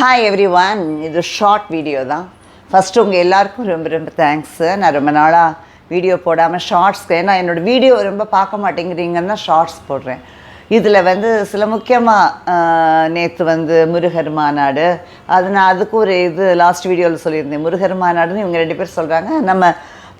Hi every one, இது short video தான். First உங்கள் எல்லாருக்கும் ரொம்ப ரொம்ப தேங்க்ஸு. நான் ரொம்ப நாளாக வீடியோ போடாமல் ஷார்ட்ஸ்க்கு, ஏன்னா என்னோடய வீடியோ ரொம்ப பார்க்க மாட்டேங்கிறீங்கன்னா ஷார்ட்ஸ் போடுறேன். இதில் சில முக்கியமாக நேற்று முருகர் மாநாடு, நான் அதுக்கு ஒரு லாஸ்ட் வீடியோவில் சொல்லியிருந்தேன். முருகர் மாநாடுன்னு இவங்க 2 பேர் சொல்கிறாங்க. நம்ம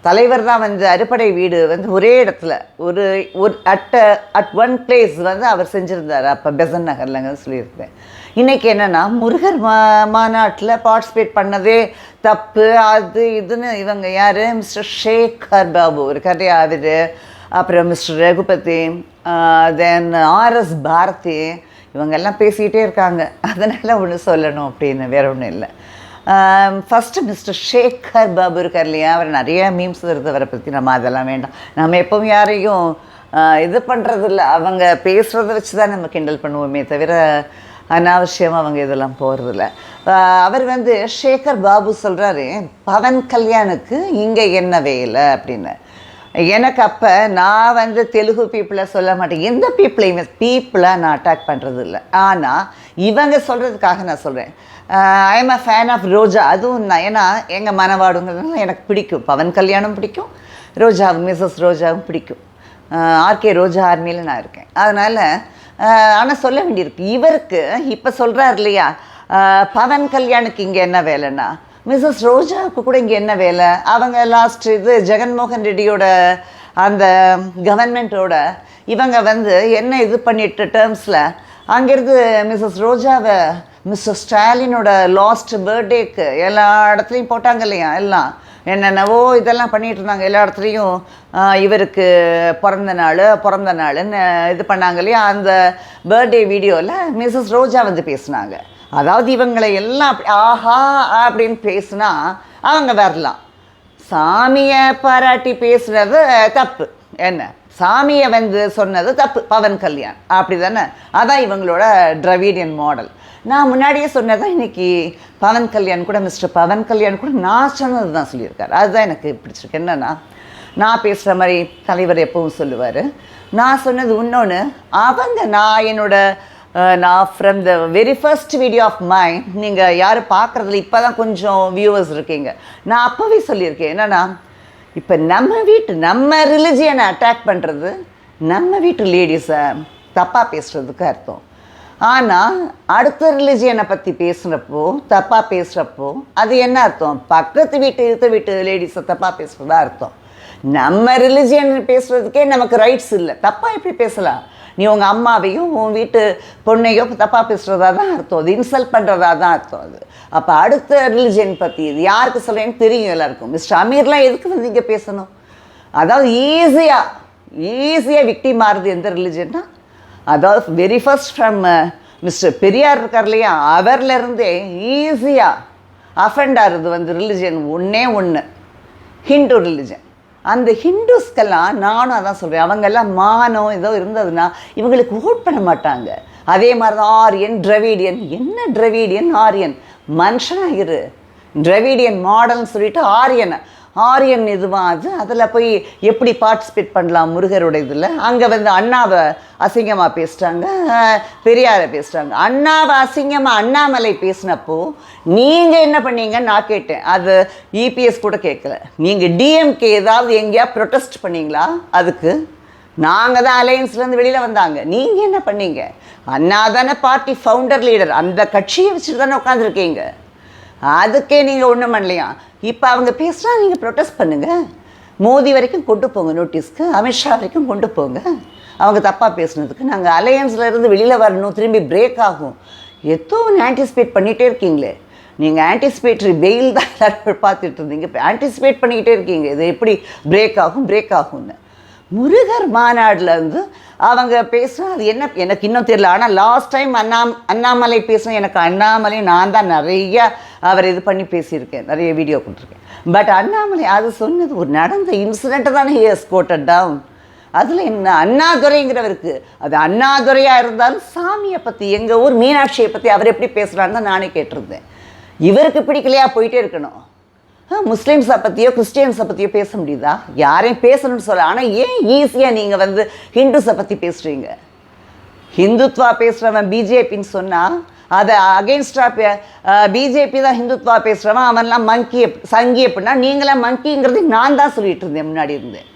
தலைவர் தான் அறுபடை வீடு ஒரே இடத்துல ஒரு அட் ஒன் பிளேஸ் அவர் செஞ்சுருந்தார். அப்போ பெசன் நகர்லங்க சொல்லியிருக்கேன். இன்றைக்கி என்னென்னா, முருகர் மாநாட்டில் பார்ட்டிசிபேட் பண்ணதே தப்பு, அது இதுன்னு இவங்க யார், மிஸ்டர் ஷேகர் பாபு இருக்காரு, அவர், அப்புறம் மிஸ்டர் ரகுபதி, தென் ஆர்எஸ் பாரதி, இவங்கெல்லாம் பேசிக்கிட்டே இருக்காங்க. அதனால் ஒன்று சொல்லணும் அப்படின்னு, வேற ஒன்றும் இல்லை. ஃபஸ்ட்டு மிஸ்டர் ஷேகர் பாபு இருக்கார் இல்லையா, அவர் நிறைய மீம்ஸ் வருது அவரை பற்றி. நம்ம அதெல்லாம் வேண்டாம், நம்ம எப்பவும் யாரையும் இது பண்ணுறதில்ல. அவங்க பேசுகிறத வச்சு தான் நம்ம கிண்டல் பண்ணுவோமே தவிர அனாவசியமாக அவங்க இதெல்லாம் போகிறதில்ல. அவர் ஷேகர் பாபு சொல்கிறாரு, பவன் கல்யாணுக்கு இங்கே என்ன வேலை அப்படின்னு. எனக்கு அப்போ நான் தெலுங்கு பீப்புளை சொல்ல மாட்டேன், எந்த பீப்புளை நான் அட்டாக் பண்ணுறது இல்லை. ஆனால் இவங்க சொல்கிறதுக்காக நான் சொல்கிறேன். I am a fan of Roja. அதுவும் நான், ஏன்னா எங்கள் மனவாடுங்கிறதுனால எனக்கு பிடிக்கும். பவன் கல்யாணும் பிடிக்கும், ரோஜாவும் மிஸ்ஸஸ் ரோஜாவும் பிடிக்கும். ஆர்கே ரோஜா ஆர்மியில் நான் இருக்கேன். அதனால் ஆனால் சொல்ல வேண்டியிருக்கு. இவருக்கு இப்போ சொல்கிறார் இல்லையா, பவன் கல்யாணுக்கு இங்கே என்ன வேலைன்னா, மிஸ்ஸஸ் ரோஜாவுக்கு கூட இங்கே என்ன வேலை? அவங்க லாஸ்ட் ஜெகன்மோகன் ரெட்டியோட அந்த கவர்மெண்ட்டோட இவங்க என்ன பண்ணிட்டு டேர்ம்ஸில் அங்கேருந்து மிஸ்ஸஸ் ரோஜாவை மிஸ்டர் ஸ்டாலினோட லாஸ்ட் பர்த்டேக்கு எல்லா இடத்துலையும் போட்டாங்க இல்லையா, எல்லாம் என்னென்னவோ இதெல்லாம் பண்ணிகிட்டு இருந்தாங்க. எல்லா இடத்துலையும் இவருக்கு பிறந்த நாள்னு இது பண்ணாங்க இல்லையா. அந்த பர்த்டே வீடியோவில் மிஸ்ஸஸ் ரோஜா பேசினாங்க. அதாவது இவங்களை எல்லாம் அப்படி ஆஹா அப்படின்னு பேசுனா அவங்க வரலாம். சாமியை பாராட்டி பேசுகிறது தப்பு, என்ன சாமியை சொன்னது தப்பு, பவன் கல்யாண் அப்படி தானே. அதான் இவங்களோட திராவிடியன் மாடல். நான் முன்னாடியே சொன்னதான். இன்றைக்கி பவன் கல்யாண் கூட, மிஸ்டர் பவன் கல்யாண் கூட நான் சொன்னது தான் சொல்லியிருக்காரு. அதுதான் எனக்கு பிடிச்சிருக்கு. என்னென்னா, நான் பேசுகிற மாதிரி தலைவர் எப்பவும் சொல்லுவார். நான் சொன்னது இன்னொன்று. நான் from the very first video of mine, நீங்கள் யாரும் பார்க்குறதில்ல, இப்போ தான் கொஞ்சம் வியூவர்ஸ் இருக்கீங்க. நான் அப்போவே சொல்லியிருக்கேன். என்னென்னா, இப்போ நம்ம ரிலிஜியனை அட்டாக் பண்ணுறது, நம்ம வீட்டு லேடிஸை தப்பாக பேசுகிறதுக்கு அர்த்தம். ஆனால் அடுத்த ரிலிஜியனை பற்றி பேசுகிறப்போ, தப்பாக பேசுகிறப்போ அது என்ன அர்த்தம்? பக்கத்து வீட்டு லேடிஸை தப்பாக பேசுகிறதா அர்த்தம். நம்ம ரிலிஜியன் பேசுகிறதுக்கே நமக்கு ரைட்ஸ் இல்லை. தப்பாக எப்படி பேசலாம்? நீ உங்கள் அம்மாவையும் உன் வீட்டு பொண்ணையோ தப்பாக பேசுகிறதா தான் அர்த்தம். அது இன்சல்ட் பண்ணுறதா தான் அர்த்தம் அது. அப்போ அடுத்த ரிலிஜியன் பற்றி இது யாருக்கு சொல்கிறேன்னு தெரியும் எல்லாருக்கும். மிஸ்டர் அமீர்லாம் எதுக்கு இங்கே பேசணும்? அதாவது ஈஸியாக விக்டிம் மாறுது எந்த ரிலிஜன்னா, அதாவது very first from mister Periyar இருக்கார் இல்லையா, அவர்லேருந்தே ஈஸியாக அஃபெண்ட் ஆகுது ரிலிஜன் ஒன்று, ஹிந்து ரிலிஜன். அந்த ஹிந்துஸ்க்கெல்லாம் நானும் அதான் சொல்கிறேன், அவங்கெல்லாம் மானம் ஏதோ இருந்ததுன்னா இவங்களுக்கு ஓட் பண்ண மாட்டாங்க. அதே மாதிரி தான் ஆரியன், திராவிடியன். என்ன திராவிடியன் ஆரியன்? மனுஷனாக இரு. திராவிடியன் மாடல்னு சொல்லிட்டு ஆரியன் இதுவாக அது. அதில் போய் எப்படி பார்ட்டிசிபேட் பண்ணலாம் முருகரோட இதில்? அங்கே அண்ணாவை அசிங்கமாக பேசிட்டாங்க, பெரியாரை பேசிட்டாங்க. அண்ணாவை அசிங்கமாக அண்ணாமலை பேசினப்போ நீங்கள் என்ன பண்ணீங்கன்னு நான் கேட்டேன். அது இபிஎஸ் கூட கேட்கல. நீங்கள் டிஎம்கே ஏதாவது எங்கேயா ப்ரொட்டஸ்ட் பண்ணீங்களா? அதுக்கு நாங்கள் தான் அலையன்ஸ்லேருந்து வெளியில் வந்தாங்க. நீங்கள் என்ன பண்ணீங்க? அண்ணா தானே பார்ட்டி ஃபவுண்டர் லீடர், அந்த கட்சியை வச்சுட்டு தானே உட்காந்துருக்கீங்க. அதுக்கே நீங்கள் ஒன்றும் பண்ணலையா? இப்போ அவங்க பேசுனா நீங்கள் ப்ரொட்டஸ்ட் பண்ணுங்கள். மோடி வரைக்கும் கொண்டு போங்க நோட்டீஸ்க்கு, அமித்ஷா வரைக்கும் கொண்டு போங்க. அவங்க தப்பாக பேசுனதுக்கு நாங்கள் அலையன்ஸ்லேருந்து வெளியில் வரணும், திரும்பி பிரேக் ஆகும். ஏதோ ஒன்று ஆன்டிசிபேட் பண்ணிகிட்டே இருக்கீங்களே. நீங்கள் ஆன்டிசிபேட்டரி பெயில் தான் எல்லாரும் பார்த்துட்டு இருந்தீங்க, இப்போ ஆன்டிசிபேட் பண்ணிக்கிட்டே இருக்கீங்க. இது எப்படி பிரேக் ஆகும்னு. முருகர் மாநாட்டில் அவங்க பேசுனா அது என்ன எனக்கு இன்னும் தெரியல. ஆனால் லாஸ்ட் டைம் அண்ணாமலை பேசுனா எனக்கு அண்ணாமலை நான் தான் நிறையா அவர் இது பண்ணி பேசியிருக்கேன், நிறைய வீடியோ கொடுத்துருக்கேன். பட் அண்ணாமலை அது சொன்னது ஒரு நடந்த இன்சிடெண்ட்டை தானே ஹி ஹஸ் கோட்டட் டவுன். அதில் என்ன அண்ணாதுரைங்கிறவருக்கு, அது அண்ணாதுரையாக இருந்தாலும் சாமியை பற்றி, எங்கள் ஊர் மீனாட்சியை பற்றி அவர் எப்படி பேசுகிறான்னு தான் நானே கேட்டிருந்தேன். இவருக்கு பிடிக்கலையா போயிட்டே இருக்கணும். முஸ்லீம்ஸை பற்றியோ கிறிஸ்டியன்ஸை பற்றியோ பேச முடியுதா? யாரையும் பேசணும்னு சொல்ல. ஆனால் ஏன் ஈஸியாக நீங்கள் ஹிந்துஸை பற்றி பேசுகிறீங்க? ஹிந்துத்வா பேசுகிறவன் பிஜேபின்னு சொன்னால் அதை அகெயின்ஸ்டாக பிஜேபி தான் ஹிந்துத்வா பேசுகிறவன் அவன்லாம் மங்கி சங்கி அப்படின்னா நீங்களாம் மங்கிங்கிறது நான் தான் சொல்லிகிட்டு இருந்தேன் முன்னாடி இருந்தேன்.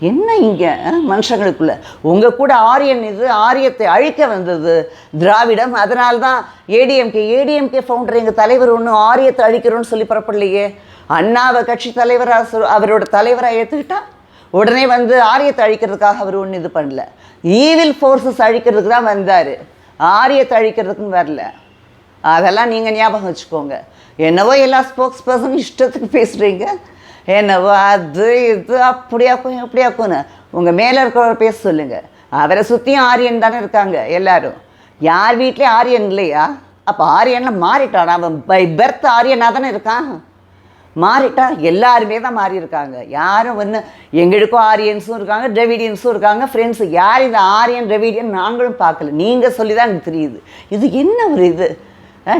என்ன இங்கே மனுஷங்களுக்குள்ள உங்கள் கூட ஆரியன் இது ஆரியத்தை அழிக்க வந்தது திராவிடம். அதனால்தான் ஏடிஎம்கே ஃபவுண்டர் எங்கள் தலைவர் ஒன்றும் ஆரியத்தை அழிக்கிறோன்னு சொல்லி புறப்படலையே. அண்ணாவை கட்சி தலைவராக அவரோட தலைவராக ஏற்றுக்கிட்டா உடனே வந்து ஆரியத்தை அழிக்கிறதுக்காக அவர் ஒன்றும் இது பண்ணல. ஈவில் ஃபோர்ஸஸ் அழிக்கிறதுக்கு தான் வந்தார், ஆரியத்தை அழிக்கிறதுக்குன்னு வரல. அதெல்லாம் நீங்கள் ஞாபகம் வச்சுக்கோங்க. என்னவோ எல்லா ஸ்போக்ஸ் பர்சன் இஷ்டத்துக்கு பேசுகிறீங்க, என்னவோ அது இது அப்படியாக்கும் எப்படியாக்கும்னு உங்கள் மேலே இருக்கிறவர் பேச சொல்லுங்கள். அவரை சுற்றியும் ஆரியன் தானே இருக்காங்க எல்லாரும். யார் வீட்லேயும் ஆரியன் இல்லையா? அப்போ ஆரியனில் மாறிட்டான். அவன் பை பர்த் ஆரியனாக தானே இருக்கான். மாறிட்டா எல்லாருமே தான் மாறி இருக்காங்க. யாரும் ஒன்று எங்களுக்கும் ஆரியன்ஸும் இருக்காங்க, டிராவிடியன்ஸும் இருக்காங்க, ஃப்ரெண்ட்ஸு. யார் இந்த ஆரியன் டிராவிடியன் நாங்களும் பார்க்கல, நீங்கள் சொல்லி தான் எனக்கு தெரியுது. இது என்ன ஒரு இது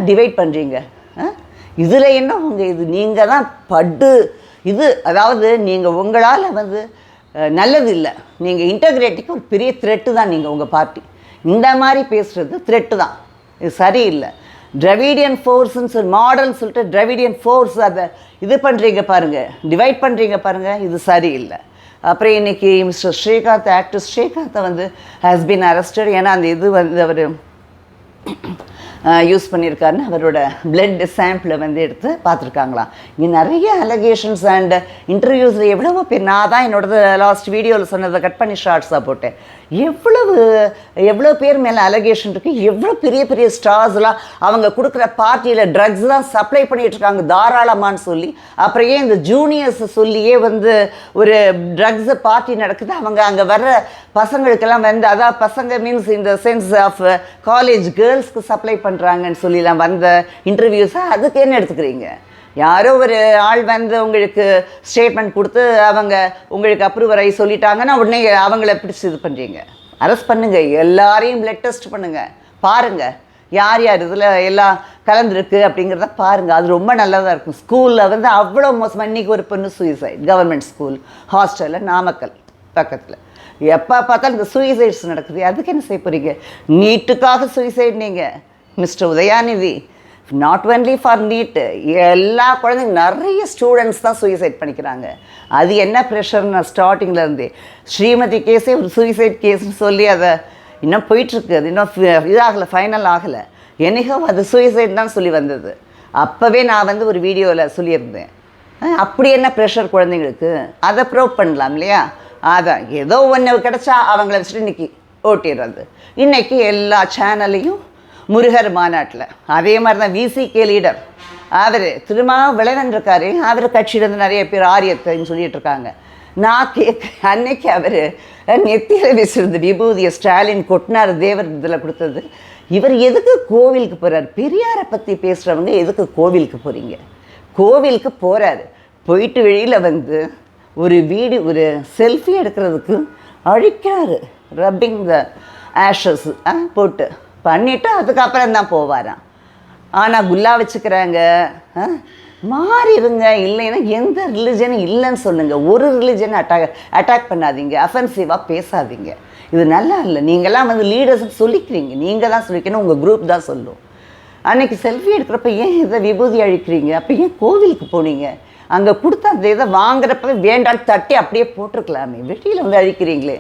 டிவைட் பண்ணுறீங்க? இதில் என்ன உங்கள் இது? நீங்கள் தான் பட்டு இது, அதாவது நீங்கள் உங்களால் வந்து நல்லது இல்லை. நீங்கள் இன்டெகிரேட்டிக்கு ஒரு பெரிய த்ரெட்டு தான் நீங்கள் உங்கள் பார்ட்டி. இந்த மாதிரி பேசுகிறது த்ரெட்டு தான், இது சரியில்லை. டிராவிடியன் ஃபோர்ஸ்ன்னு சொல்லி மாடல்னு சொல்லிட்டு டிராவிடியன் ஃபோர்ஸ் அதை இது பண்ணுறீங்க பாருங்கள், டிவைட் பண்ணுறீங்க பாருங்கள், இது சரியில்லை. அப்புறம் இன்றைக்கி மிஸ்டர் ஸ்ரீகாந்த், ஆக்டர் ஸ்ரீகாந்தை வந்து ஹேஸ் பீன் அரெஸ்டட். ஏன்னா அந்த இது வந்து அவர் யூஸ் பண்ணியிருக்காருன்னு அவரோட பிளட் சாம்பிளை வந்து எடுத்து பார்த்துருக்காங்களாம். இங்கே நிறைய அலகேஷன்ஸ் அண்ட் இன்டர்வியூஸில் எவ்வளவோ பேர், நான் தான் என்னோடது லாஸ்ட் வீடியோவில் சொன்னதை கட் பண்ணி ஷார்ட்ஸாக போட்டேன். எவ்வளோ பேர் மேலே அலகேஷன் இருக்குது. எவ்வளோ பெரிய பெரிய ஸ்டார்ஸ்லாம் அவங்க கொடுக்குற பார்ட்டியில் ட்ரக்ஸ் தான் சப்ளை பண்ணிகிட்ருக்காங்க தாராளமானு சொல்லி. அப்புறம் ஏன் இந்த ஜூனியர்ஸ் சொல்லியே வந்து ஒரு ட்ரக்ஸு பார்ட்டி நடக்குது. அவங்க அங்கே வர்ற பசங்களுக்கெல்லாம் வந்து, அதாவது பசங்க மீன்ஸ் இந்த சென்ஸ் ஆஃப் காலேஜ் கேர்ள்ஸ்க்கு சப்ளை பண்ணுறாங்கன்னு சொல்லிலாம் வந்த இன்டர்வியூஸை அதுக்கு என்ன எடுத்துக்கிறீங்க? யாரோ ஒரு ஆள் வந்து உங்களுக்கு ஸ்டேட்மெண்ட் கொடுத்து அவங்க உங்களுக்கு அப்ரூவர் ஆகி சொல்லிட்டாங்கன்னா உடனே அவங்கள பிடிச்சி இது பண்ணுறீங்க. அரெஸ்ட் பண்ணுங்கள், எல்லாரையும் பிளட் டெஸ்ட் பண்ணுங்கள், பாருங்கள் யார் யார் இதில் எல்லாம் கலந்துருக்கு அப்படிங்கிறத பாருங்கள். அது ரொம்ப நல்லதாக இருக்கும். ஸ்கூலில் வந்து அவ்வளோ மோசமாக. இன்றைக்கி ஒரு பொண்ணு சூசைட், கவர்மெண்ட் ஸ்கூல் ஹாஸ்டலில் நாமக்கல் பக்கத்தில். எப்போ பார்த்தாலும் இந்த சூசைட்ஸ் நடக்குது. அதுக்கு என்ன செய்ய போகிறீங்க? நீட்டுக்காக சூசைட் நீங்கள் mister Udhayanidhi, not only for NEET, எல்லா குழந்தைங்க நிறைய ஸ்டூடெண்ட்ஸ் தான் சூசைட் பண்ணிக்கிறாங்க. அது என்ன ப்ரெஷர்னு ஸ்டார்டிங்கில் இருந்தே ஸ்ரீமதி கேஸே ஒரு சூசைட் கேஸ்ன்னு சொல்லி அதை இன்னும் போயிட்டுருக்கு. அது இன்னும் இதாகலை, ஃபைனல் ஆகலை. என்னைக்கோ அது சூசைட் தான் சொல்லி வந்தது. அப்போவே நான் வந்து ஒரு வீடியோவில் சொல்லியிருந்தேன். அப்படி என்ன ப்ரெஷர் குழந்தைங்களுக்கு, அதை ப்ரூவ் பண்ணலாம் இல்லையா? அதான் ஏதோ ஒன்று கிடச்சா அவங்கள வச்சுட்டு இன்றைக்கி ஓட்டிடுறது. இன்றைக்கி எல்லா சேனல்லையும் முருகர் மாநாட்டில் அதே மாதிரி தான் விசிகே லீடர் அவர் திருமாவளவன் இருக்காரு. அவர் கட்சியிலேருந்து நிறைய பேர் ஆரியத்தைன்னு சொல்லிகிட்டு இருக்காங்க. நான் அன்னைக்கு அவர் நெத்தியில் வீசிருந்த விபூதியை ஸ்டாலின் கொட்டினார், தேவர் இதில் கொடுத்தது. இவர் எதுக்கு கோவிலுக்கு போகிறார்? பெரியாரை பற்றி பேசுகிறவங்க எதுக்கு கோவிலுக்கு போகிறீங்க? கோவிலுக்கு போகிறாரு, போயிட்டு வெளியில் வந்து ஒரு ஒரு செல்ஃபி எடுக்கிறதுக்கு அழிக்கிறாரு. ரப்பிங் த ஆஷஸ் போட்டு பண்ணிவிட்டு அதுக்கப்புறம் தான் போவாராம். ஆனால் குல்லா வச்சுக்கிறாங்க. மாறிடுங்க. இல்லைன்னா எந்த ரிலிஜனும் இல்லைன்னு சொல்லுங்கள். ஒரு ரிலிஜனை அட்டாக் பண்ணாதீங்க, அஃபென்சிவாக பேசாதீங்க. இது நல்லா இல்லை. நீங்கள்லாம் வந்து லீடர்ஸுக்கு சொல்லிக்கிறீங்க, நீங்கள் தான் சொல்லிக்கணும், உங்கள் குரூப் தான் சொல்லும். அன்றைக்கி செல்ஃபி எடுக்கிறப்ப ஏன் இதை விபூதி அழிக்கிறீங்க? அப்போ ஏன் கோவிலுக்கு போனீங்க? அங்கே கொடுத்தா அந்த இதை வாங்குறப்ப வேண்டான்னு தட்டி அப்படியே போட்டிருக்கலாமே, வெளியில் வந்து அழிக்கிறீங்களே.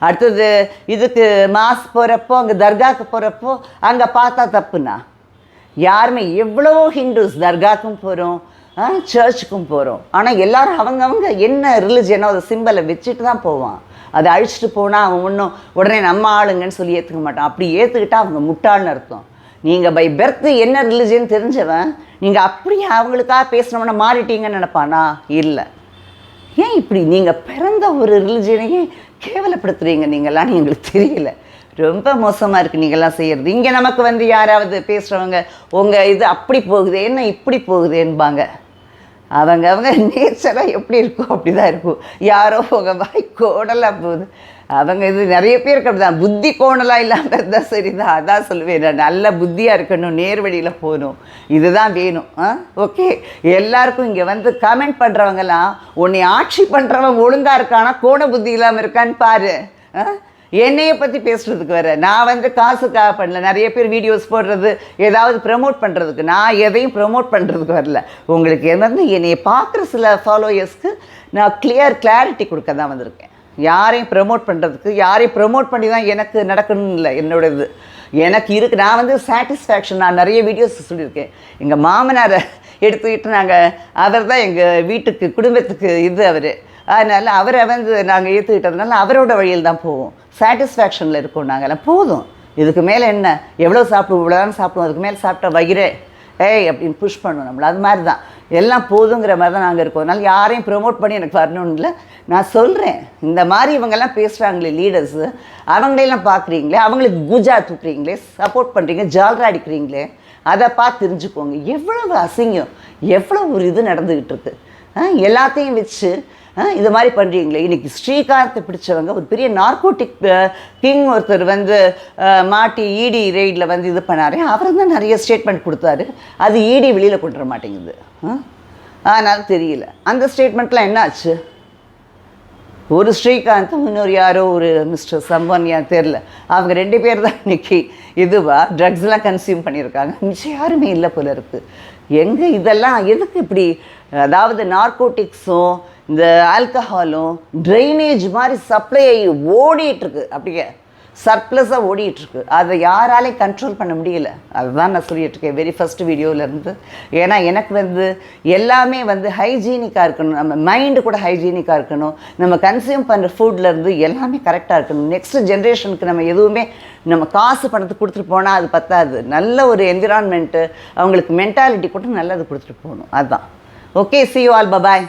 அடுத்தது இதுக்கு மாஸ் போகிறப்போ அங்கே தர்காவுக்கு போகிறப்போ அங்கே பார்த்தா தப்புண்ணா. யாருமே எவ்வளோ ஹிந்துஸ் தர்காவுக்கும் போகிறோம், சர்ச்சுக்கும் போகிறோம். ஆனால் எல்லோரும் அவங்கவுங்க என்ன ரிலிஜனோ அதை சிம்பலை வச்சுட்டு தான் போவான். அதை அழிச்சிட்டு போனால் அவன் ஒன்றும் உடனே நம்ம ஆளுங்கன்னு சொல்லி ஏற்றுக்க மாட்டான். அப்படி ஏற்றுக்கிட்டால் அவங்க முட்டாள்னு அர்த்தம். நீங்கள் பை பர்த்து என்ன ரிலிஜன் தெரிஞ்சவன் நீங்கள் அப்படியே அவங்களுக்காக பேசுனவன மாறிட்டீங்கன்னு நினைப்பானா? இல்லை. ஏன் இப்படி நீங்கள் பிறந்த ஒரு ரிலிஜனையே கேவலப்படுத்துகிறீங்க நீங்கள்லாம்? எங்களுக்கு தெரியல. ரொம்ப மோசமாக இருக்குது நீங்கள்லாம் செய்கிறது. இங்கே நமக்கு வந்து யாராவது பேசுகிறவங்க உங்கள் இது அப்படி போகுது, என்ன இப்படி போகுதுன்பாங்க. அவங்க நேச்சராக எப்படி இருக்கும் அப்படி தான் இருக்கும். யாரோ உங்கள் வாய் கோடலாக போகுது. அவங்க இது நிறைய பேருக்கு அப்படி தான். புத்தி கோணலாக இல்லாமல் இருந்தால் சரி தான். அதான் சொல்லுவேன், நான் நல்ல புத்தியாக இருக்கணும், நேர் வழியில் போகணும், இதுதான் வேணும். ஓகே, எல்லாருக்கும் இங்கே வந்து கமெண்ட் பண்ணுறவங்கலாம் உன்னை ஆட்சி பண்ணுறவன் ஒழுங்காக இருக்கானா கோண புத்தி இல்லாமல் இருக்கான்னு பாரு. என்னையை பற்றி பேசுகிறதுக்கு வேறு. நான் வந்து காசுக்காக பண்ணல, நிறைய பேர் வீடியோஸ் போடுறது ஏதாவது ப்ரமோட் பண்ணுறதுக்கு. நான் எதையும் ப்ரமோட் பண்ணுறதுக்கு வரல. உங்களுக்கு என்னது என்னையை பார்க்குற சில ஃபாலோயர்ஸ்க்கு நான் கிளாரிட்டி கொடுக்க தான் வந்திருக்கேன். யாரையும் ப்ரமோட் பண்ணுறதுக்கு, யாரையும் ப்ரமோட் பண்ணி தான் எனக்கு நடக்கணும்னு இல்லை. என்னோட இது எனக்கு இருக்குது. நான் வந்து சாட்டிஸ்ஃபேக்ஷன். நான் நிறைய வீடியோஸ் சொல்லியிருக்கேன். எங்கள் மாமனாரை எடுத்துக்கிட்டு அவர் தான் எங்கள் வீட்டுக்கு குடும்பத்துக்கு இது அவர். அதனால் அவரை வந்து நாங்கள் ஏற்றுக்கிட்டதுனால அவரோட வழியில் தான் போவோம். சாட்டிஸ்ஃபேக்ஷனில் இருக்கோம் நாங்கள்லாம். போதும், இதுக்கு மேலே என்ன, எவ்வளோ சாப்பிடுவோம், இவ்வளோதான் சாப்பிடுவோம், அதுக்கு மேலே சாப்பிட்டா வயிறே அப்படின்னு புஷ் பண்ணுவோம் நம்மளை. அது மாதிரி தான் எல்லாம் போதுங்கிற மாதிரி தான் நாங்கள் இருக்கோம். அதனால் யாரையும் ப்ரொமோட் பண்ணி எனக்கு வரணும்னு இல்லை. நான் சொல்கிறேன், இந்த மாதிரி இவங்கெல்லாம் பேசுகிறாங்களே லீடர்ஸு, அவங்களெல்லாம் பார்க்குறீங்களே, அவங்களுக்கு குஜா தூக்குறீங்களே, சப்போர்ட் பண்ணுறீங்க, ஜால்ரா அடிக்கிறீங்களே, அதை பார்த்து தெரிஞ்சுக்கோங்க. எவ்வளவு அசிங்கம், எவ்வளோ ஒரு இது நடந்துக்கிட்டு இருக்கு. எல்லாத்தையும் வச்சு இது மாதிரி பண்ணுறீங்களே. இன்றைக்கி ஸ்ரீகாந்தை பிடிச்சவங்க ஒரு பெரிய நார்கோட்டிக் கிங் ஒருத்தர் வந்து மாட்டி இடி ரெய்டில் வந்து இது பண்ணார். அவர் தான் நிறைய ஸ்டேட்மெண்ட் கொடுத்தாரு. அது இடி வெளியில் கொண்டு வர மாட்டேங்குது. அதனால் தெரியல அந்த ஸ்டேட்மெண்ட்லாம் என்ன ஆச்சு. ஒரு ஸ்ரீகாந்த், இன்னொரு யாரோ ஒரு மிஸ்டர் சம்பன்யா தெரில, அவங்க 2 பேர் தான் இன்றைக்கி ட்ரக்ஸ்லாம் கன்சியூம் பண்ணியிருக்காங்க. மிச்சம் யாருமே இல்லை போல இருக்குது. எங்கே இதெல்லாம் எதுக்கு இப்படி? அதாவது நார்கோட்டிக்ஸும் இந்த ஆல்கஹாலும் ட்ரைனேஜ் மாதிரி சப்ளை ஆகி ஓடிட்டுருக்கு, அப்படியே சர்ப்ளஸாக ஓடிட்டுருக்கு. அதை யாராலையும் கண்ட்ரோல் பண்ண முடியல. அதுதான் நான் சொல்லிகிட்ருக்கேன் வெரி ஃபஸ்ட் வீடியோவிலேருந்து. ஏன்னா எனக்கு வந்து எல்லாமே வந்து ஹைஜீனிக்காக இருக்கணும், நம்ம மைண்டு கூட ஹைஜீனிக்காக இருக்கணும், நம்ம கன்சியூம் பண்ணுற ஃபுட்லேருந்து எல்லாமே கரெக்டாக இருக்கணும். நெக்ஸ்ட் ஜென்ரேஷனுக்கு நம்ம எதுவுமே நம்ம காசு பணத்தை கொடுத்துட்டு போனால் அது பத்தாது. நல்ல ஒரு என்விரான்மெண்ட்டு, அவங்களுக்கு மென்டாலிட்டி கூட நல்லது கொடுத்துட்டு போகணும். அதுதான். Okay, see you all, bye bye.